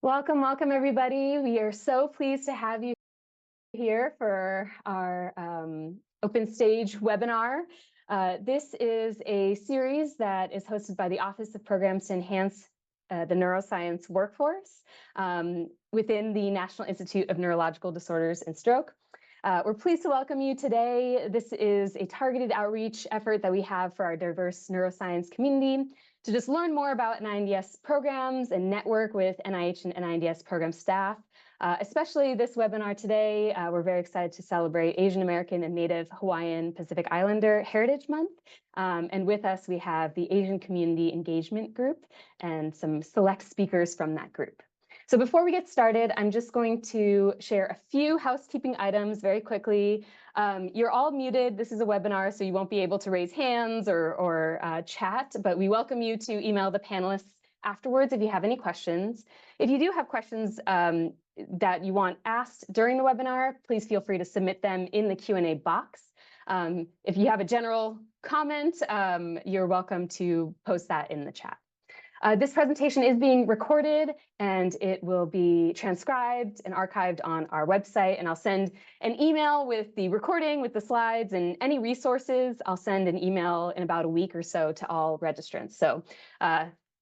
Welcome, welcome everybody. We are so pleased to have you here for our open stage webinar. This is a series that is hosted by the Office of Programs to Enhance the Neuroscience Workforce within the National Institute of Neurological Disorders and Stroke. We're pleased to welcome you today. This is a targeted outreach effort that we have for our diverse neuroscience community to just learn more about NINDS programs and network with NIH and NINDS program staff. Especially this webinar today, we're very excited to celebrate Asian American and Native Hawaiian Pacific Islander Heritage Month. And with us, we have the Asian Community Engagement Group and some select speakers from that group. So before we get started, I'm just going to share a few housekeeping items very quickly. You're all muted. This is a webinar, so you won't be able to raise hands or chat, but we welcome you to email the panelists afterwards if you have any questions. If you do have questions that you want asked during the webinar, please feel free to submit them in the Q&A box. If you have a general comment, you're welcome to post that in the chat. This presentation is being recorded and it will be transcribed and archived on our website. And I'll send an email with the recording, with the slides and any resources. I'll send an email in about a week or so to all registrants. So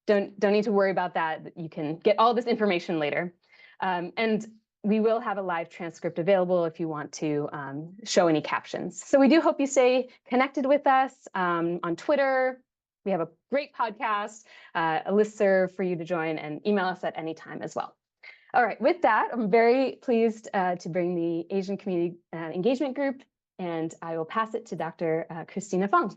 don't need to worry about that. You can get all this information later. And we will have a live transcript available if you want to show any captions. So we do hope you stay connected with us on Twitter. We have a great podcast, a listserv for you to join, and email us at any time as well. All right, with that, I'm very pleased to bring the Asian Community Engagement Group, and I will pass it to Dr. Christina Fong.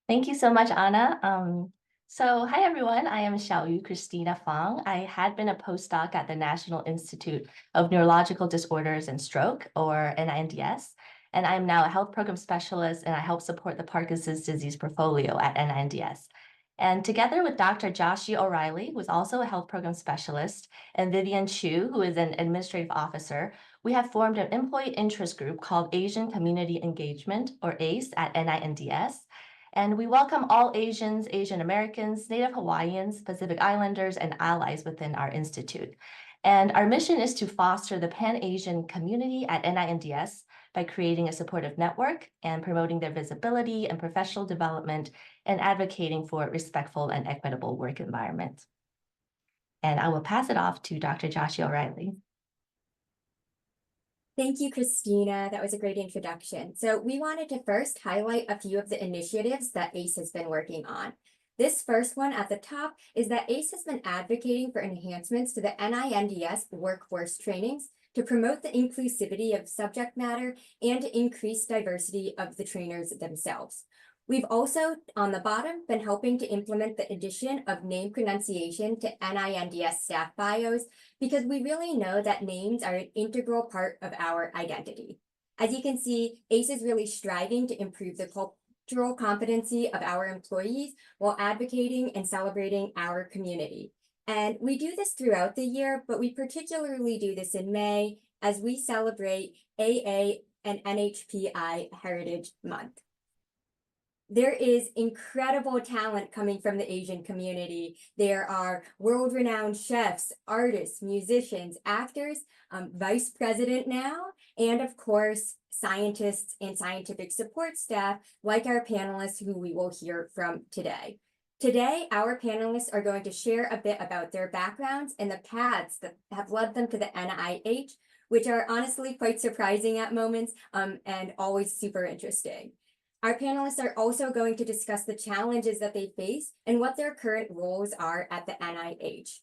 Thank you so much, Anna. Hi, everyone. I am Xiaoyu Christina Fong. I had been a postdoc at the National Institute of Neurological Disorders and Stroke, or NINDS. And I'm now a health program specialist, and I help support the Parkinson's disease portfolio at NINDS. And together with Dr. Joshua O'Reilly, who is also a health program specialist, and Vivian Chu, who is an administrative officer, we have formed an employee interest group called Asian Community Engagement, or ACE, at NINDS. And we welcome all Asians, Asian Americans, Native Hawaiians, Pacific Islanders, and allies within our institute. And our mission is to foster the Pan-Asian community at NINDS by creating a supportive network and promoting their visibility and professional development and advocating for a respectful and equitable work environment. And I will pass it off to Dr. Joshua O'Reilly. Thank you, Christina. That was a great introduction. So we wanted to first highlight a few of the initiatives that ACE has been working on. This first one at the top is that ACE has been advocating for enhancements to the NINDS workforce trainings to promote the inclusivity of subject matter and to increase diversity of the trainers themselves. We've also, on the bottom, been helping to implement the addition of name pronunciation to NINDS staff bios because we really know that names are an integral part of our identity. As you can see, ACE is really striving to improve the cultural competency of our employees while advocating and celebrating our community. And we do this throughout the year, but we particularly do this in May as we celebrate AANHPI Heritage Month. There is incredible talent coming from the Asian community. There are world-renowned chefs, artists, musicians, actors, vice president now, and of course, scientists and scientific support staff like our panelists who we will hear from today. Today, our panelists are going to share a bit about their backgrounds and the paths that have led them to the NIH, which are honestly quite surprising at moments and always super interesting. Our panelists are also going to discuss the challenges that they face and what their current roles are at the NIH.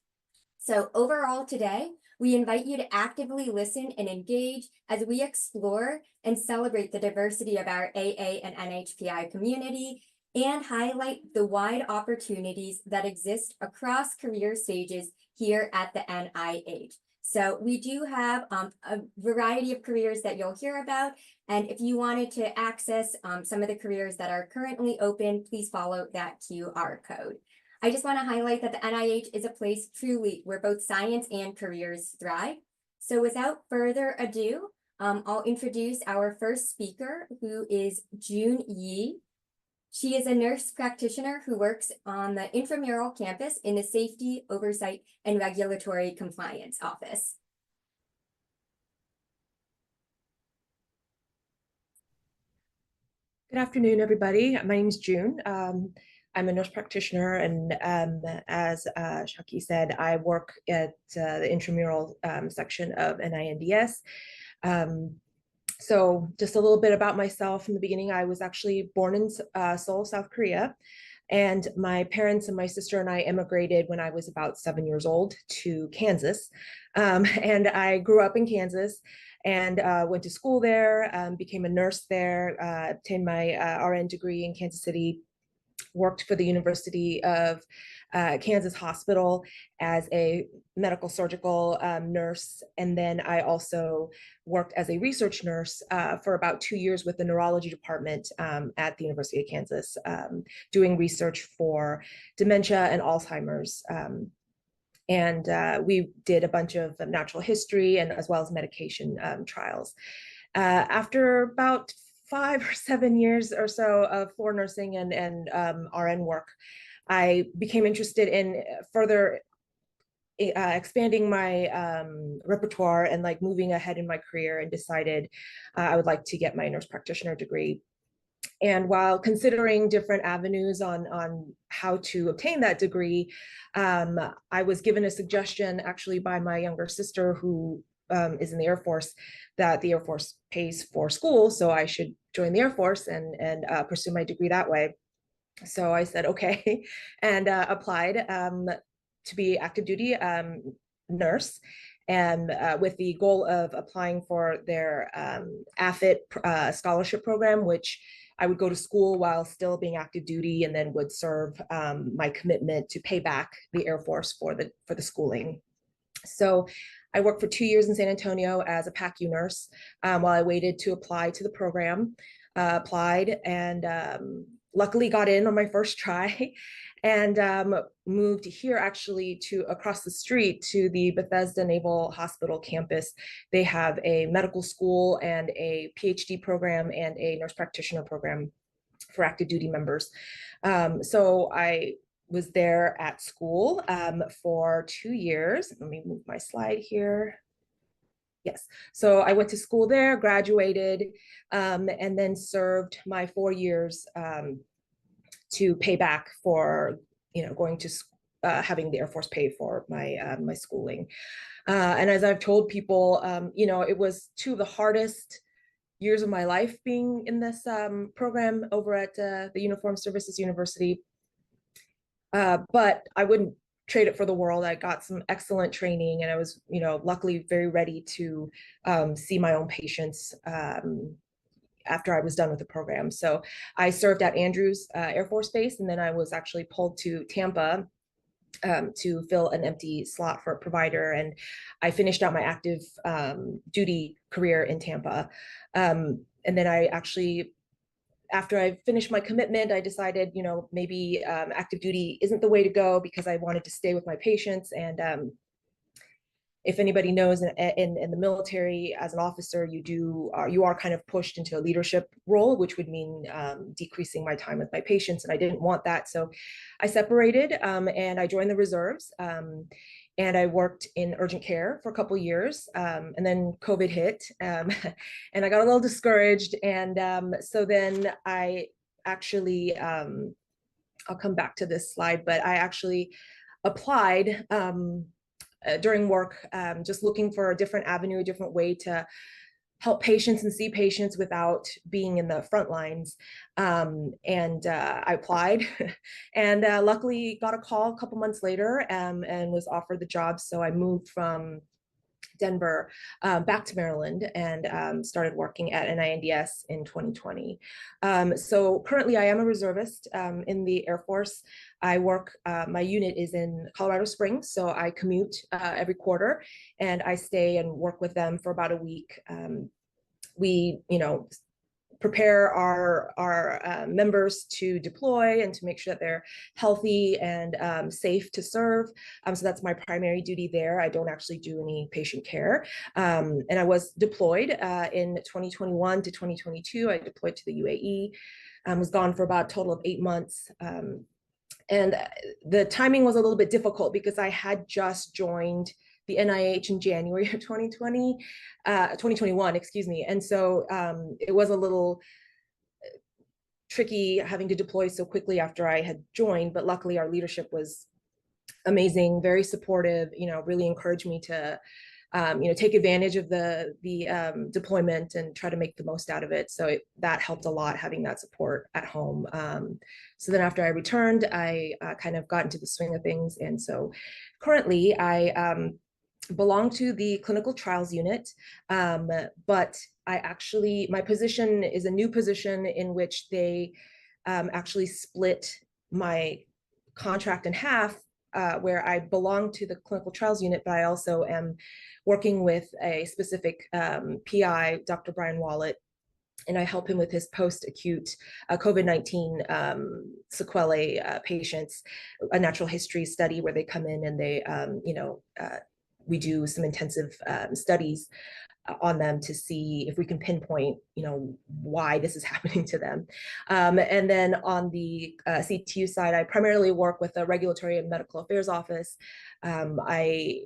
So overall today, we invite you to actively listen and engage as we explore and celebrate the diversity of our AA and NHPI community and highlight the wide opportunities that exist across career stages here at the NIH. So we do have a variety of careers that you'll hear about. And if you wanted to access some of the careers that are currently open, please follow that QR code. I just want to highlight that the NIH is a place truly where both science and careers thrive. So without further ado, I'll introduce our first speaker, who is June Yi. She is a nurse practitioner who works on the intramural campus in the Safety, Oversight, and Regulatory Compliance Office. Good afternoon, everybody. My name is June. I'm a nurse practitioner, and as Shaki said, I work at the intramural section of NINDS. So just a little bit about myself. In the beginning, I was actually born in Seoul, South Korea, and my parents and my sister and I immigrated when I was about 7 years old to Kansas, and I grew up in Kansas and went to school there, became a nurse there, obtained my RN degree in Kansas City, worked for the University of Kansas Hospital as a medical surgical nurse. And then I also worked as a research nurse for about 2 years with the neurology department at the University of Kansas, doing research for dementia and Alzheimer's. And we did a bunch of natural history and as well as medication trials. After about 5 or 7 years or so of floor nursing and RN work, I became interested in further expanding my repertoire and like moving ahead in my career, and decided I would like to get my nurse practitioner degree. And while considering different avenues on how to obtain that degree, I was given a suggestion actually by my younger sister, who is in the Air Force, that the Air Force pays for school, so I should join the Air Force and pursue my degree that way. So I said, okay, and applied to be active duty nurse, and with the goal of applying for their AFIT scholarship program, which I would go to school while still being active duty, and then would serve my commitment to pay back the Air Force for the schooling. So I worked for 2 years in San Antonio as a PACU nurse while I waited to apply to the program. Applied and luckily got in on my first try, and moved here actually to across the street to the Bethesda Naval Hospital campus. They have a medical school and a PhD program and a nurse practitioner program for active duty members. So I was there at school for 2 years. Let me move my slide here. Yes, so I went to school there, graduated, and then served my 4 years to pay back for, going to having the Air Force pay for my schooling. And as I've told people, it was 2 of the hardest years of my life being in this program over at the Uniformed Services University. But I wouldn't trade it for the world. I got some excellent training, and I was, luckily very ready to see my own patients after I was done with the program. So I served at Andrews Air Force Base, and then I was actually pulled to Tampa to fill an empty slot for a provider. And I finished out my active duty career in Tampa. And then I actually, after I finished my commitment, I decided, maybe active duty isn't the way to go, because I wanted to stay with my patients. And if anybody knows, in the military, as an officer, you are kind of pushed into a leadership role, which would mean decreasing my time with my patients, and I didn't want that. So I separated and I joined the reserves. And I worked in urgent care for a couple of years, and then COVID hit, and I got a little discouraged. And so then I actually, I'll come back to this slide, but I actually applied during work, just looking for a different avenue, a different way to help patients and see patients without being in the front lines. And I applied and luckily got a call a couple months later and was offered the job. So I moved from Denver back to Maryland and started working at NINDS in 2020. So currently I am a reservist in the Air Force. I work, my unit is in Colorado Springs, so I commute every quarter, and I stay and work with them for about a week. We, prepare our members to deploy and to make sure that they're healthy and safe to serve. So that's my primary duty there. I don't actually do any patient care. And I was deployed in 2021 to 2022. I deployed to the UAE. Was gone for about a total of 8 months. And the timing was a little bit difficult because I had just joined the NIH in January of 2021, excuse me. And so it was a little tricky having to deploy so quickly after I had joined, but luckily our leadership was amazing, very supportive, really encouraged me to take advantage of the deployment and try to make the most out of it. So that helped a lot, having that support at home. So then after I returned, I kind of got into the swing of things. And so currently I belong to the clinical trials unit, but my position is a new position in which they actually split my contract in half, where I belong to the clinical trials unit, but I also am working with a specific PI, Dr. Brian Wallet, and I help him with his post-acute COVID-19 sequelae patients, a natural history study where they come in and they, we do some intensive studies on them to see if we can pinpoint, why this is happening to them. And then on the CTU side, I primarily work with the Regulatory and Medical Affairs Office. I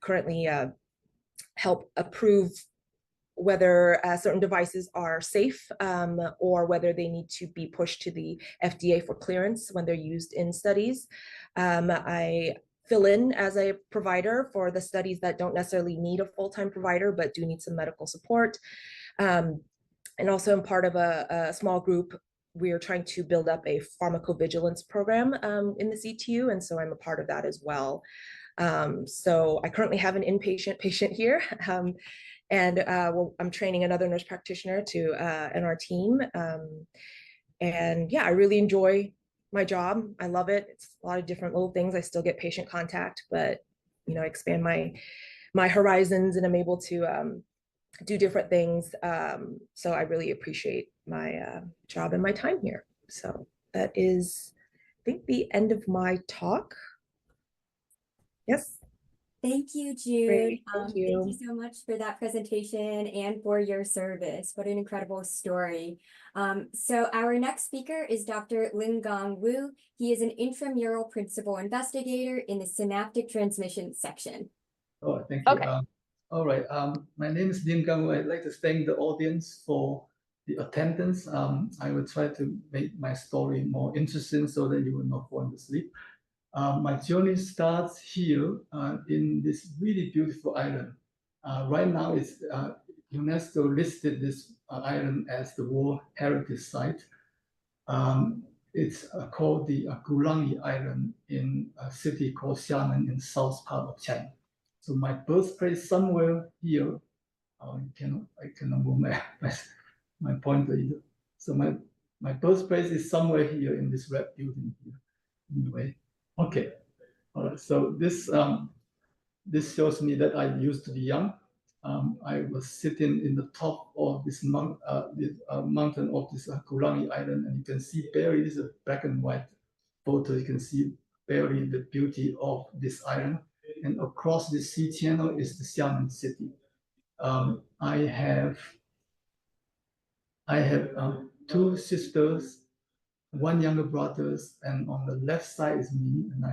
currently help approve whether certain devices are safe or whether they need to be pushed to the FDA for clearance when they're used in studies. I fill in as a provider for the studies that don't necessarily need a full-time provider, but do need some medical support. And also I'm part of a small group. We are trying to build up a pharmacovigilance program in the CTU, and so I'm a part of that as well. So I currently have an inpatient patient here. And I'm training another nurse practitioner to in our team. And yeah, I really enjoy my job. I love it. It's a lot of different little things. I still get patient contact, but expand my horizons, and I'm able to do different things. So I really appreciate my job and my time here. So that is, I think, the end of my talk. Yes. Thank you, Jude. Great. Thank you. Thank you so much for that presentation and for your service. What an incredible story. So our next speaker is Dr. Lin-Gong Wu. He is an intramural principal investigator in the synaptic transmission section. Oh, thank you. Okay. All right. My name is Lin-Gong Wu. I'd like to thank the audience for the attendance. I will try to make my story more interesting so that you will not fall asleep. My journey starts here in this really beautiful island. Right now, it's UNESCO listed this island as the World Heritage Site. It's called the Gulangi Island in a city called Xiamen in south part of China. So my birthplace somewhere here. I cannot move my pointer either. So my birthplace is somewhere here in this red building here. Anyway. Okay, all right. So this shows me that I used to be young. I was sitting in the top of this mountain of this Gulangi Island, and you can see barely, this is a black and white photo. You can see barely the beauty of this island, and across the sea channel is the Xiamen city. I have two sisters, one younger brother, and on the left side is me. And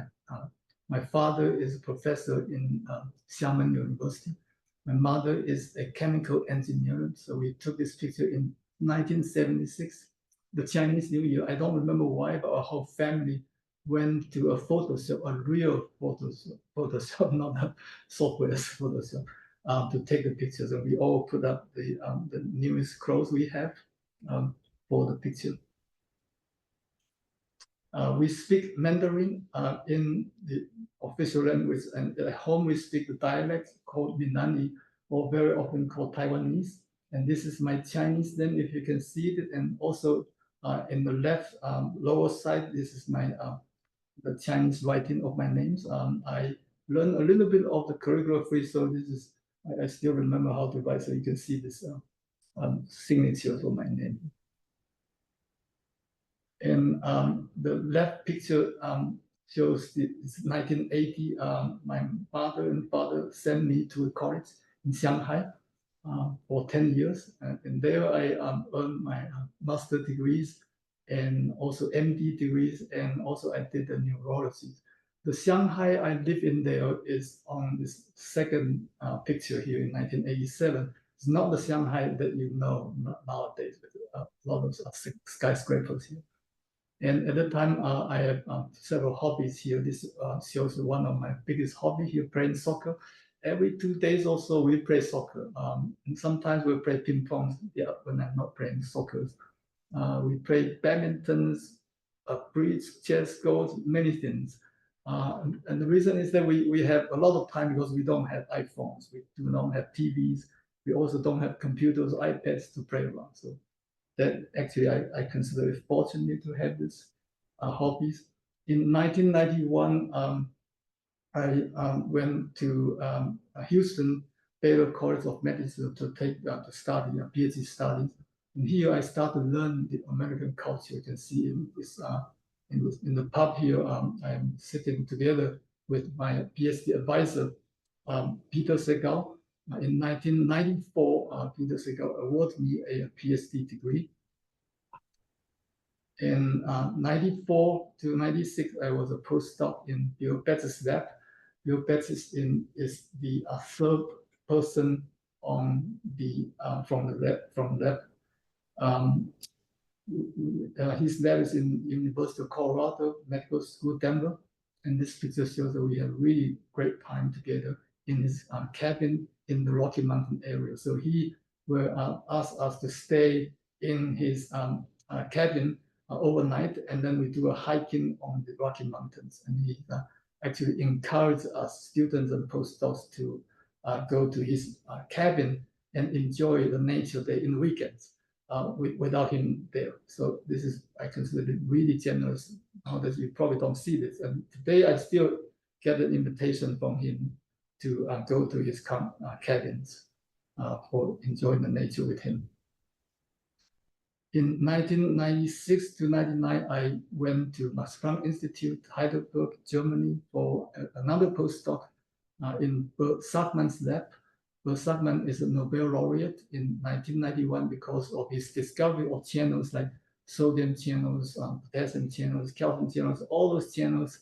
my father is a professor in Xiamen University. My mother is a chemical engineer. So we took this picture in 1976, the Chinese New Year. I don't remember why, but our whole family went to a Photoshop, a real Photoshop, not a software Photoshop, to take the pictures. And we all put up the newest clothes we have for the picture. We speak Mandarin in the official language, and at home we speak the dialect called Minani, or very often called Taiwanese. And this is my Chinese name, if you can see it. And also in the left lower side, this is my the Chinese writing of my names. I learned a little bit of the calligraphy, so this is I still remember how to write. So you can see this signature for my name. And the left picture shows it's 1980. My mother and father sent me to a college in Shanghai for 10 years. And there I earned my master's degrees and also MD degrees, and also I did the neurology. The Shanghai I live in there is on this second picture here in 1987. It's not the Shanghai that you know nowadays, with a lot of skyscrapers here. And at that time, I have several hobbies here. This shows one of my biggest hobby here, playing soccer. Every 2 days or so, we play soccer. And sometimes we play ping pong, yeah, when I'm not playing soccer. We play badminton, bridge, chess, golf, many things. And the reason is that we have a lot of time because we don't have iPhones. We do not have TVs. We also don't have computers, iPads to play around. So that actually I consider it fortunate to have this hobbies. In 1991, I went to Houston Baylor College of Medicine to take to study PhD studies. And here I started to learn the American culture. You can see in this in the pub here. I'm sitting together with my PhD advisor, Peter Segal. In 1994, Peter Segal awarded me a PhD degree. In 94 to 96, I was a postdoc in Bill Betts' lab. Bill Betts is the third person on the from the lab. His lab is in University of Colorado Medical School, Denver. And this picture shows that we have really great time together in his cabin in the Rocky Mountain area. So he will ask us to stay in his cabin overnight, and then we do a hiking on the Rocky Mountains. And he actually encouraged us, students and postdocs, to go to his cabin and enjoy the nature there in the weekends without him there. So this is, I consider it really generous. Now that you probably don't see this. And today I still get an invitation from him to go to his cabins for enjoying the nature with him. In 1996 to 99, I went to Max Planck Institute, Heidelberg, Germany, for another postdoc in Bert Sackmann's lab. Bert Sackmann is a Nobel laureate in 1991 because of his discovery of channels like sodium channels, potassium channels, calcium channels. All those channels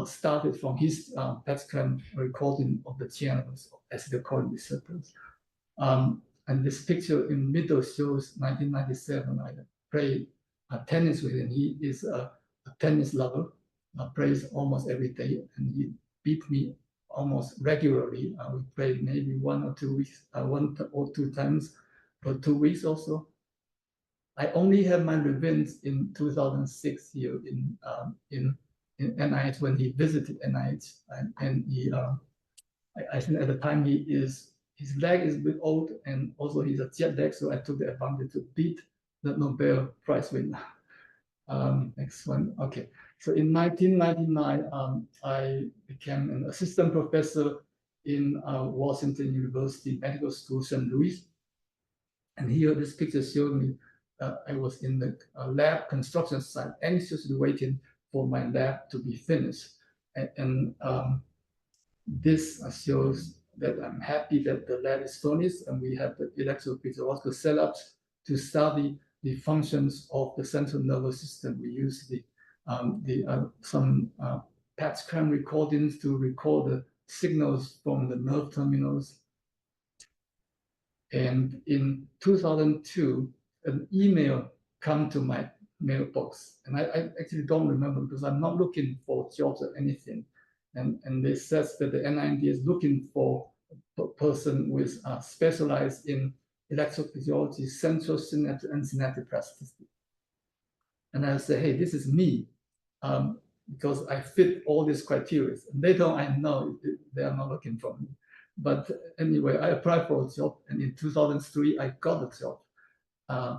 started from his PET scan recording of the channels of acetylcholine receptors. And this picture in middle shows 1997. I played tennis with him. He is a tennis lover, plays almost every day, and he beat me almost regularly. We played maybe 1 or 2 weeks, 1 or 2 times for 2 weeks also. I only had my revenge in 2006 here in NIH when he visited NIH, and he, I think at the time his leg is a bit old, and also he's a jet lag, so I took the advantage to beat the Nobel Prize winner. Next one, okay. So in 1999, I became an assistant professor in Washington University Medical School, St. Louis. And here, this picture showed me I was in the lab construction site, anxiously waiting for my lab to be finished. And this shows that I'm happy that the lab is finished, and we have the electrophysiological setups to study the functions of the central nervous system. We use some PET scan recordings to record the signals from the nerve terminals. And in 2002, an email came to my mailbox, and I actually don't remember because I'm not looking for jobs or anything. And they says that the NIND is looking for a person with specialized in electrophysiology, central synaptic and synaptic plasticity. And I say, hey, this is me, because I fit all these criteria. And later on, I know they are not looking for me. But anyway, I applied for a job, and in 2003, I got a job.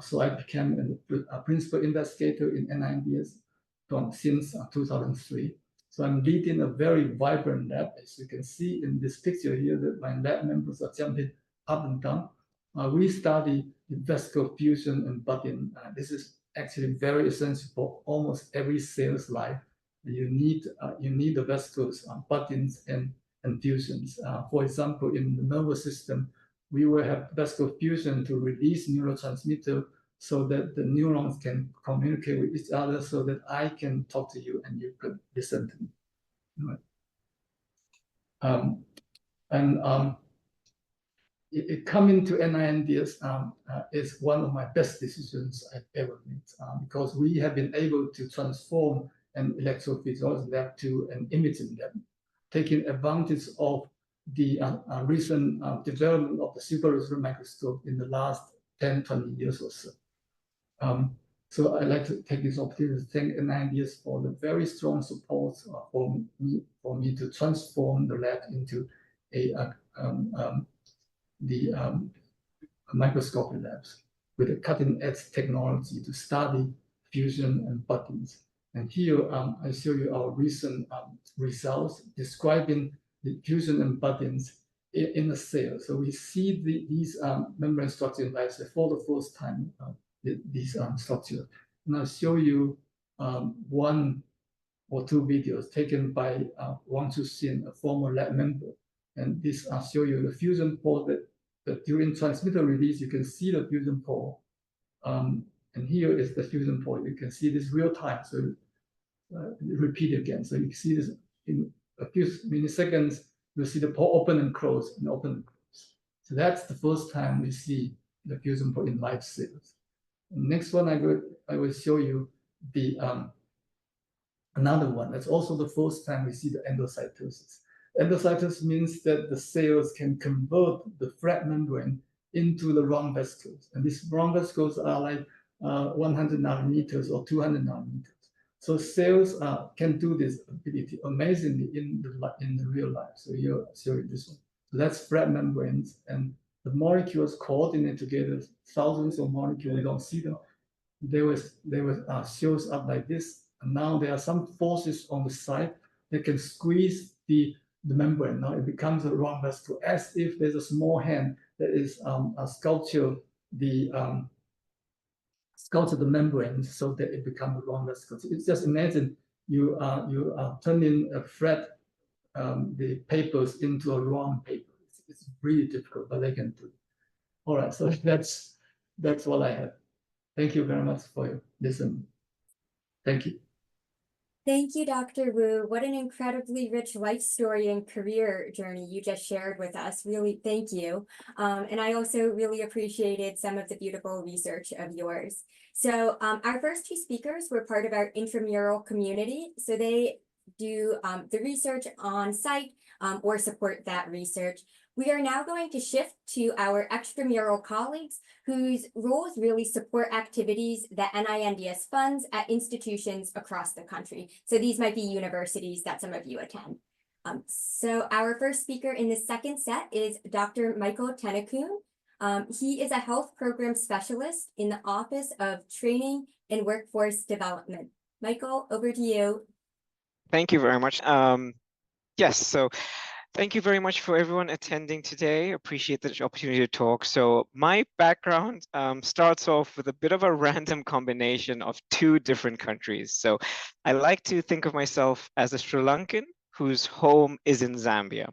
So I became a principal investigator in NINDS since 2003. So I'm leading a very vibrant lab. As you can see in this picture here, that my lab members are jumping up and down. We study vesicle fusion and budding. This is actually very essential for almost every cell's life. You need the vesicles, buddings, and fusions. For example, in the nervous system, we will have vesicle fusion to release neurotransmitter so that the neurons can communicate with each other, so that I can talk to you and you can listen to me. Right. Coming to NINDS is one of my best decisions I've ever made, because we have been able to transform an electrophysiology lab to an imaging lab, taking advantage of the recent development of the super resolution microscope in the last 10, 20 years or so. So I'd like to take this opportunity to thank NINDS for the very strong support for me to transform the lab into the microscopy labs with a cutting-edge technology to study fusion and buttons. And here I show you our recent results describing the fusion and buttons in a cell. So we see these membrane structure in life for the first time, these structures. And I'll show you one or two videos taken by Wang Chuxin, a former lab member. And this I'll show you the fusion pore that during transmitter release, you can see the fusion pore. And here is the fusion pore. You can see this real time. So repeat again. So you can see this in a few milliseconds, you'll see the pore open and close and open and close. So that's the first time we see the fusion pore in live cells. Next one, I will show you the another one. That's also the first time we see the endocytosis. Endocytosis means that the cells can convert the flat membrane into the round vesicles. And these round vesicles are like 100 nanometers or 200 nanometers. So cells can do this ability amazingly in the real life. So here I'll show you this one. So that's flat membranes, and the molecules coordinate together, thousands of molecules, we don't see them. They were shows up like this. And now there are some forces on the side that can squeeze the membrane. Now it becomes a round vesicle, as if there's a small hand that is sculpture the membrane so that it becomes a round vesicle. So it's just imagine you turning a flat the papers into a round paper. It's really difficult, but they can do it. All right, so that's what I have. Thank you very much for your listening. Thank you. Thank you, Dr. Wu. What an incredibly rich life story and career journey you just shared with us. Really, thank you. And I also really appreciated some of the beautiful research of yours. So our first two speakers were part of our intramural community. So they do the research on site or support that research. We are now going to shift to our extramural colleagues whose roles really support activities that NINDS funds at institutions across the country. So these might be universities that some of you attend. So our first speaker in the second set is Dr. Michael Tenekun. He is a health program specialist in the Office of Training and Workforce Development. Michael, over to you. Thank you very much. Yes, so thank you very much for everyone attending today. Appreciate the opportunity to talk. So my background starts off with a bit of a random combination of two different countries. So I like to think of myself as a Sri Lankan whose home is in Zambia.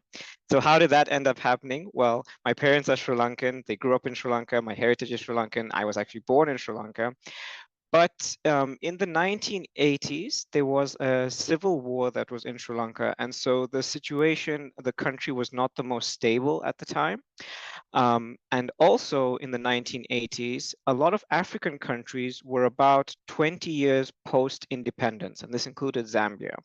So how did that end up happening? Well, my parents are Sri Lankan. They grew up in Sri Lanka. My heritage is Sri Lankan. I was actually born in Sri Lanka. But in the 1980s, there was a civil war that was in Sri Lanka. And so the situation, the country was not the most stable at the time. And also in the 1980s, a lot of African countries were about 20 years post-independence, and this included Zambia.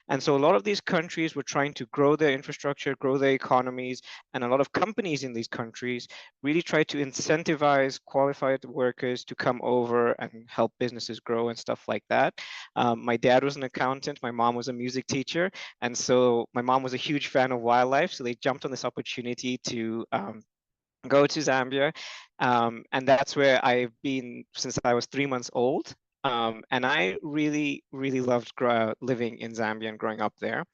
And so a lot of these countries were trying to grow their infrastructure, grow their economies, and a lot of companies in these countries really tried to incentivize qualified workers to come over and help businesses grow and stuff like that. My dad was an accountant, my mom was a music teacher, and so my mom was a huge fan of wildlife, so they jumped on this opportunity to go to Zambia, and that's where I've been since I was 3 months old. And I really, really loved living in Zambia and growing up there.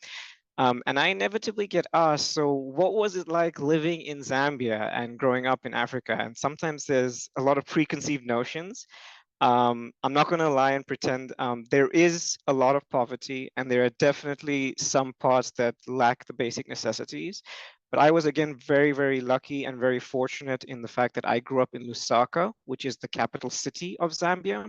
And I inevitably get asked, so what was it like living in Zambia and growing up in Africa? And sometimes there's a lot of preconceived notions. I'm not going to lie and pretend there is a lot of poverty, and there are definitely some parts that lack the basic necessities. But I was, again, very, very lucky and very fortunate in the fact that I grew up in Lusaka, which is the capital city of Zambia.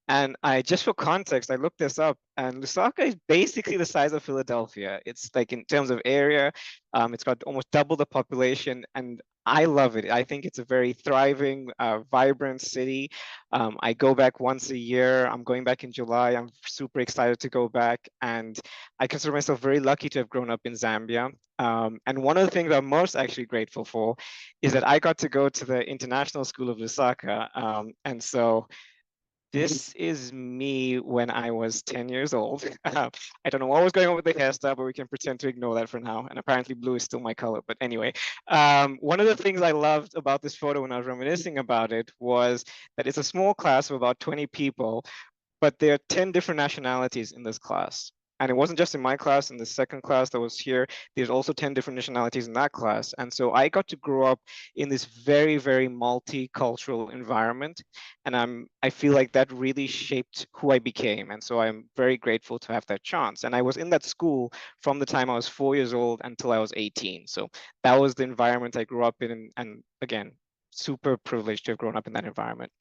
And just for context, I looked this up, and Lusaka is basically the size of Philadelphia. It's like, in terms of area, it's got almost double the population, and I love it. I think it's a very thriving, vibrant city. I go back once a year. I'm going back in July. I'm super excited to go back, and I consider myself very lucky to have grown up in Zambia. And one of the things I'm most actually grateful for is that I got to go to the International School of Lusaka, and so this is me when I was 10 years old. I don't know what was going on with the hairstyle, but we can pretend to ignore that for now. And apparently blue is still my color. But anyway, one of the things I loved about this photo when I was reminiscing about it was that it's a small class of about 20 people, but there are 10 different nationalities in this class. And it wasn't just in my class, in the second class that was here, there's also 10 different nationalities in that class. And so I got to grow up in this very, very multicultural environment. And I feel like that really shaped who I became. And so I'm very grateful to have that chance. And I was in that school from the time I was 4 years old until I was 18. So that was the environment I grew up in. And again, super privileged to have grown up in that environment.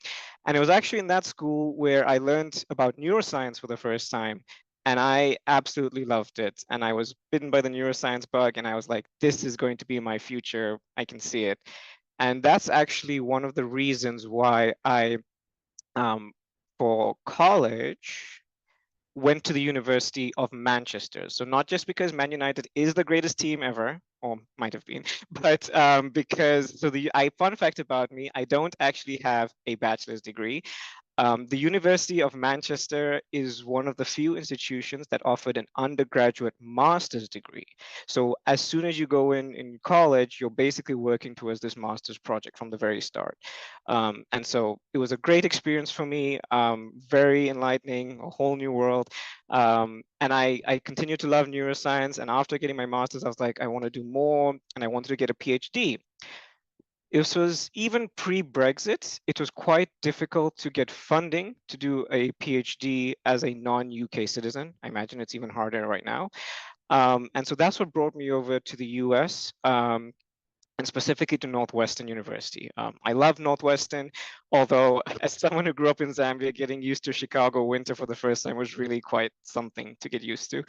And it was actually in that school where I learned about neuroscience for the first time. And I absolutely loved it. And I was bitten by the neuroscience bug, and I was like, this is going to be my future. I can see it. And that's actually one of the reasons why I, for college, went to the University of Manchester. So not just because Man United is the greatest team ever, or might have been, but because, so fun fact about me, I don't actually have a bachelor's degree. The University of Manchester is one of the few institutions that offered an undergraduate master's degree. So as soon as you go in college, you're basically working towards this master's project from the very start. And so it was a great experience for me, very enlightening, a whole new world. And I continued to love neuroscience. And after getting my master's, I was like, I want to do more, and I wanted to get a PhD. This was even pre-Brexit. It was quite difficult to get funding to do a PhD as a non-UK citizen. I imagine it's even harder right now. And so that's what brought me over to the US, and specifically to Northwestern University. I love Northwestern, although as someone who grew up in Zambia, getting used to Chicago winter for the first time was really quite something to get used to.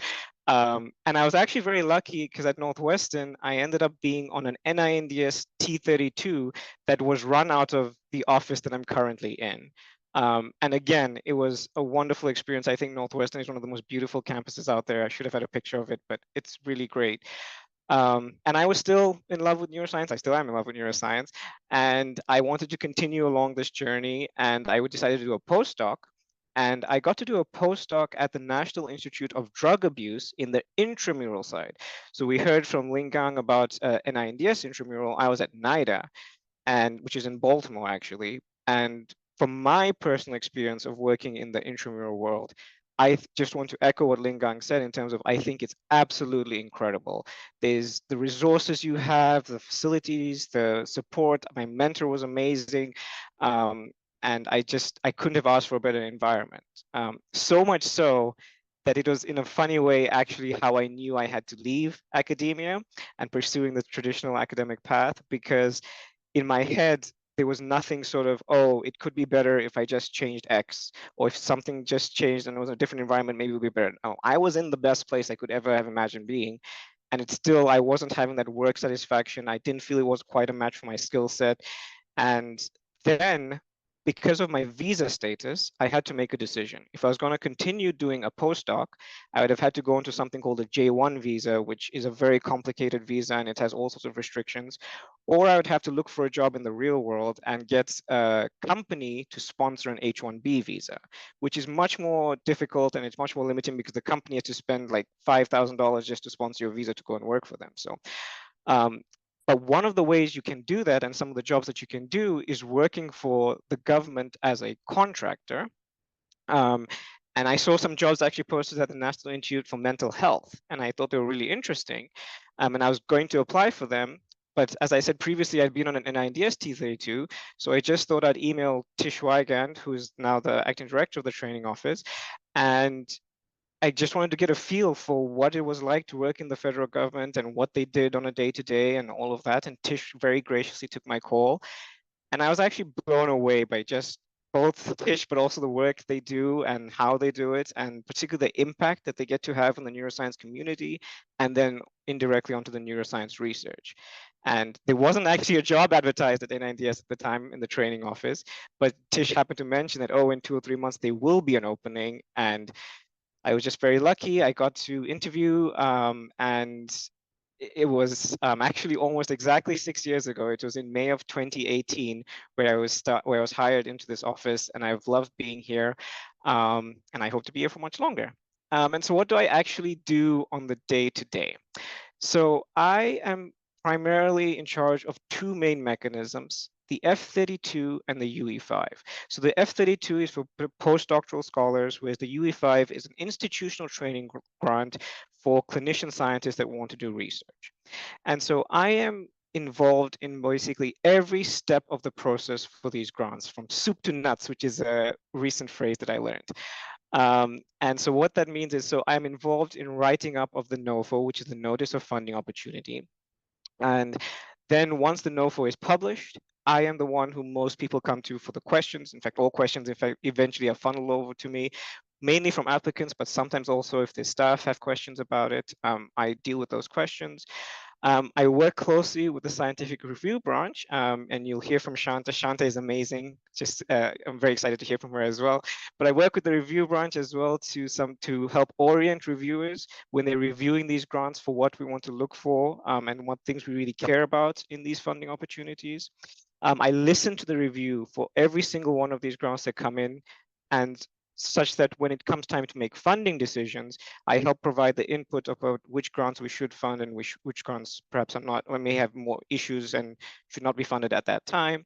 And I was actually very lucky because at Northwestern, I ended up being on an NINDS T32 that was run out of the office that I'm currently in. And again, it was a wonderful experience. I think Northwestern is one of the most beautiful campuses out there. I should have had a picture of it, but it's really great. And I was still in love with neuroscience. I still am in love with neuroscience. And I wanted to continue along this journey. And I decided to do a postdoc. And I got to do a postdoc at the National Institute of Drug Abuse in the intramural side. So we heard from Lingang about NINDS intramural. I was at NIDA, which is in Baltimore, actually. And from my personal experience of working in the intramural world, I just want to echo what Lingang said in terms of, I think it's absolutely incredible. There's the resources you have, the facilities, the support. My mentor was amazing. And I couldn't have asked for a better environment. So much so that it was, in a funny way, actually how I knew I had to leave academia and pursuing the traditional academic path, because in my head, there was nothing sort of, oh, it could be better if I just changed X, or if something just changed and it was a different environment, maybe it would be better. No, I was in the best place I could ever have imagined being. And it's still, I wasn't having that work satisfaction. I didn't feel it was quite a match for my skill set. And then, because of my visa status, I had to make a decision. If I was going to continue doing a postdoc, I would have had to go into something called a J1 visa, which is a very complicated visa and it has all sorts of restrictions. Or I would have to look for a job in the real world and get a company to sponsor an H1B visa, which is much more difficult and it's much more limiting because the company has to spend like $5,000 just to sponsor your visa to go and work for them. So, but one of the ways you can do that, and some of the jobs that you can do, is working for the government as a contractor. And I saw some jobs actually posted at the National Institute for Mental Health, and I thought they were really interesting. And I was going to apply for them. But as I said previously, I'd been on an NINDS T32, so I just thought I'd email Tish Wygand, who's now the acting director of the training office, and I just wanted to get a feel for what it was like to work in the federal government and what they did on a day-to-day and all of that. And Tish very graciously took my call. And I was actually blown away by just both Tish, but also the work they do and how they do it, and particularly the impact that they get to have in the neuroscience community, and then indirectly onto the neuroscience research. And there wasn't actually a job advertised at NINDS at the time in the training office, but Tish happened to mention that, oh, in 2 or 3 months, there will be an opening. And I was just very lucky. I got to interview, and it was actually almost exactly 6 years ago. It was in May of 2018 where I was hired into this office, and I've loved being here, and I hope to be here for much longer. And so what do I actually do on the day-to-day? So I am primarily in charge of 2 main mechanisms, the F32 and the UE5. So the F32 is for postdoctoral scholars, whereas the UE5 is an institutional training grant for clinician scientists that want to do research. And so I am involved in basically every step of the process for these grants, from soup to nuts, which is a recent phrase that I learned. And so what that means is, so I'm involved in writing up of the NOFO, which is the Notice of Funding Opportunity. And then once the NOFO is published, I am the one who most people come to for the questions. In fact, all questions, in fact, eventually are funneled over to me, mainly from applicants, but sometimes also if the staff have questions about it, I deal with those questions. I work closely with the scientific review branch, and you'll hear from Shanta. Shanta is amazing. Just I'm very excited to hear from her as well. But I work with the review branch as well to help orient reviewers when they're reviewing these grants for what we want to look for, and what things we really care about in these funding opportunities. I listen to the review for every single one of these grants that come in, and such that when it comes time to make funding decisions, I help provide the input about which grants we should fund and which grants perhaps are not, or may have more issues and should not be funded at that time.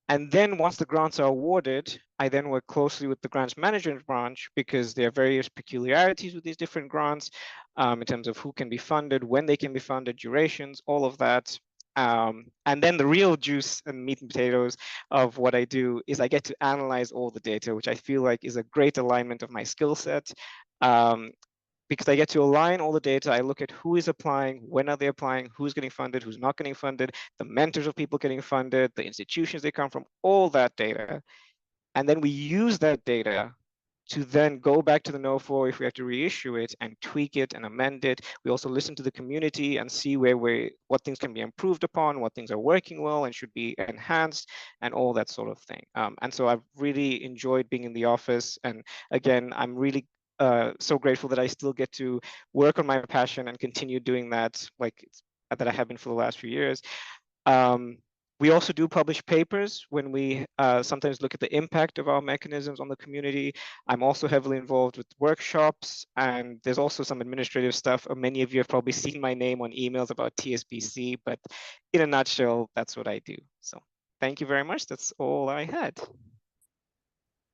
And then once the grants are awarded, I then work closely with the grants management branch, because there are various peculiarities with these different grants, in terms of who can be funded, when they can be funded, durations, all of that. And then the real juice and meat and potatoes of what I do is I get to analyze all the data, which I feel like is a great alignment of my skill set. Because I get to align all the data. I look at who is applying, when are they applying, who's getting funded, who's not getting funded, the mentors of people getting funded, the institutions they come from, all that data. And then we use that data to then go back to the NOFO if we have to reissue it and tweak it and amend it. We also listen to the community and see what things can be improved upon, what things are working well and should be enhanced, and all that sort of thing. And so I've really enjoyed being in the office. And again, I'm really so grateful that I still get to work on my passion and continue doing that, that I have been for the last few years. We also do publish papers when we sometimes look at the impact of our mechanisms on the community. I'm also heavily involved with workshops, and there's also some administrative stuff. Many of you have probably seen my name on emails about TSBC, but in a nutshell, that's what I do. So thank you very much. That's all I had.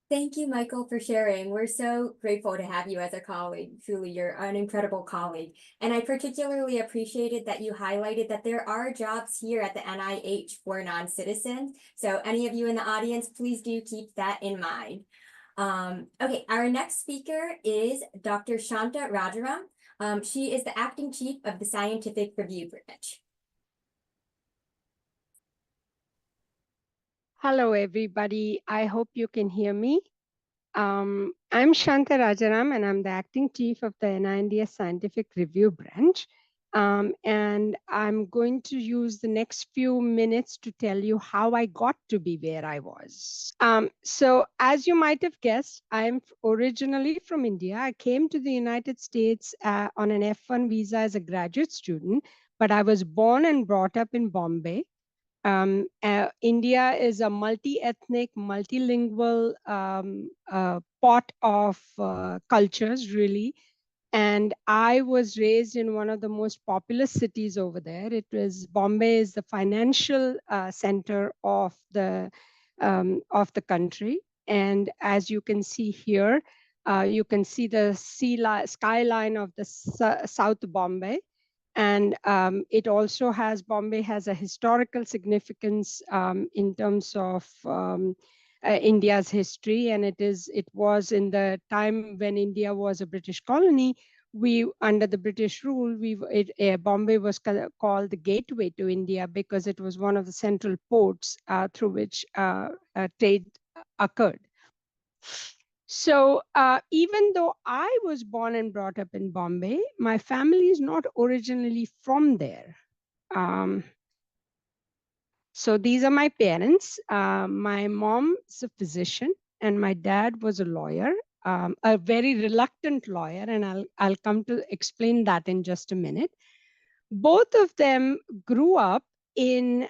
Thank you, Michael, for sharing. We're so grateful to have you as a colleague. Truly, you're an incredible colleague. And I particularly appreciated that you highlighted that there are jobs here at the NIH for non-citizens. So any of you in the audience, please do keep that in mind. Okay, our next speaker is Dr. Shanta Rajaram. She is the acting chief of the Scientific Review Branch. Hello, everybody. I hope you can hear me. I'm Shanta Rajaram, and I'm the acting chief of the NINDS Scientific Review Branch. And I'm going to use the next few minutes to tell you how I got to be where I was. So as you might have guessed, I'm originally from India. I came to the United States on an F1 visa as a graduate student, but I was born and brought up in Bombay. India is a multi-ethnic, multilingual pot of cultures, really. And I was raised in one of the most populous cities over there. Bombay is the financial center of the country. And as you can see here, you can see the skyline of the South Bombay. And it also Bombay has a historical significance in terms of India's history, and it was in the time when India was a British colony. We, under the British rule, Bombay was called the gateway to India because it was one of the central ports through which trade occurred. So even though I was born and brought up in Bombay, my family is not originally from there. So these are my parents. My mom is a physician and my dad was a lawyer, a very reluctant lawyer, and I'll come to explain that in just a minute. Both of them grew up in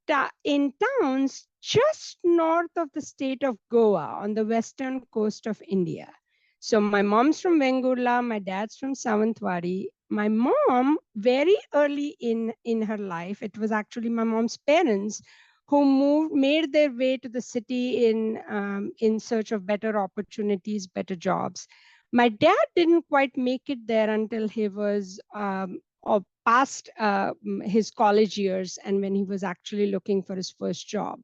towns just north of the state of Goa on the western coast of India. So my mom's from Vengurla, my dad's from Sawantwadi. My mom, very early in her life, it was actually my mom's parents who made their way to the city in search of better opportunities, better jobs. My dad didn't quite make it there until he was past his college years and when he was actually looking for his first job.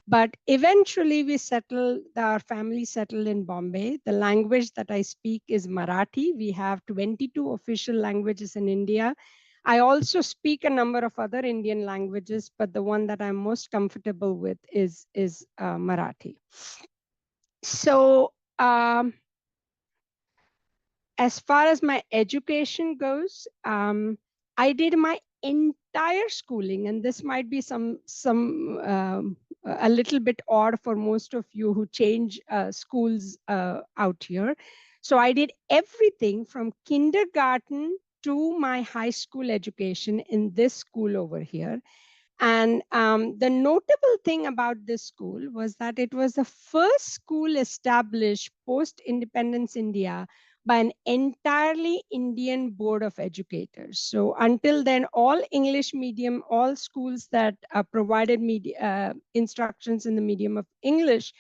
But eventually our family settled in Bombay. The language that I speak is Marathi. We have 22 official languages in India. I also speak a number of other Indian languages, but the one that I'm most comfortable with is Marathi. So as far as my education goes, I did my entire schooling, and this might be a little bit odd for most of you who change schools out here. So I did everything from kindergarten to my high school education in this school over here. And the notable thing about this school was that it was the first school established post-independence India by an entirely Indian board of educators. So until then, all English medium, all schools that provided instructions in the medium of English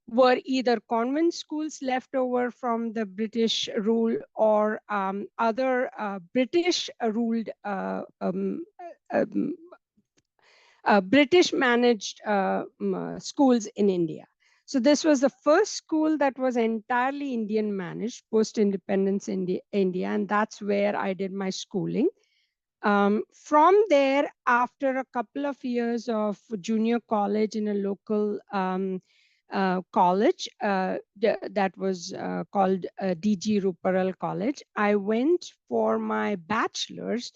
were either convent schools left over from the British rule or other British ruled British managed schools in India. So this was the first school that was entirely Indian managed post-independence India, and that's where I did my schooling. From there, after a couple of years of junior college in a local college that was called DG Ruparal College, I went for my bachelor's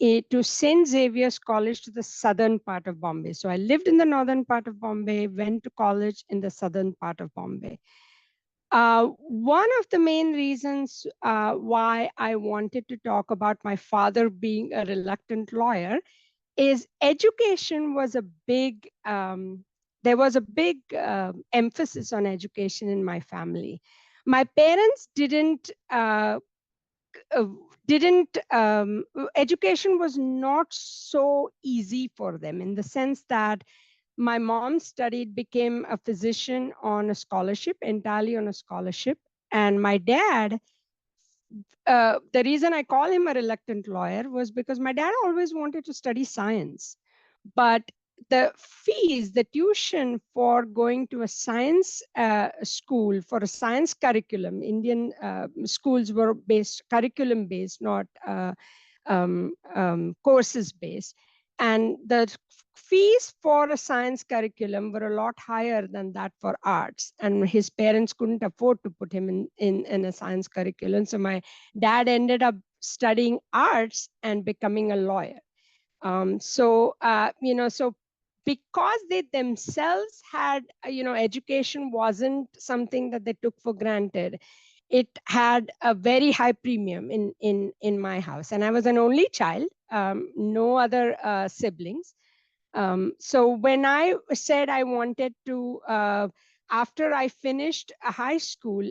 to St. Xavier's College to the southern part of Bombay. So I lived in the northern part of Bombay, went to college in the southern part of Bombay. One of the main reasons why I wanted to talk about my father being a reluctant lawyer is education was a big, there was a big emphasis on education in my family. My parents education was not so easy for them in the sense that my mom became a physician on a scholarship, entirely on a scholarship. And my dad, the reason I call him a reluctant lawyer was because my dad always wanted to study science. But the fees, the tuition for going to a science school for a science curriculum, Indian schools were curriculum based, not courses based. And the fees for a science curriculum were a lot higher than that for arts. And his parents couldn't afford to put him in a science curriculum. So my dad ended up studying arts and becoming a lawyer. So because they themselves had, education wasn't something that they took for granted. It had a very high premium in my house. And I was an only child, no other siblings. So when I said I wanted to, after I finished a high school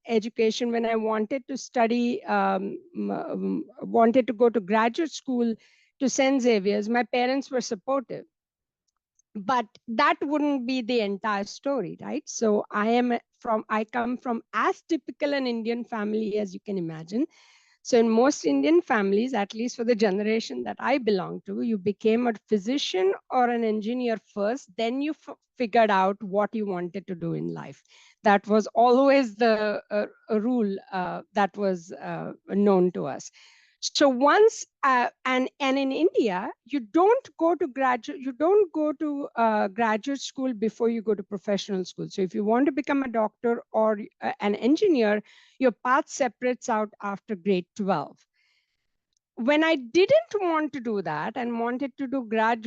education, when I wanted to study, wanted to go to graduate school to St. Xavier's, my parents were supportive. But that wouldn't be the entire story, right? So I come from as typical an Indian family as you can imagine. So in most Indian families, at least for the generation that I belong to, you became a physician or an engineer first, then you figured out what you wanted to do in life. That was always the rule that was known to us. So once and in India, you don't go to graduate school before you go to professional school. So if you want to become a doctor or an engineer, your path separates out after grade 12. When I didn't want to do that and wanted to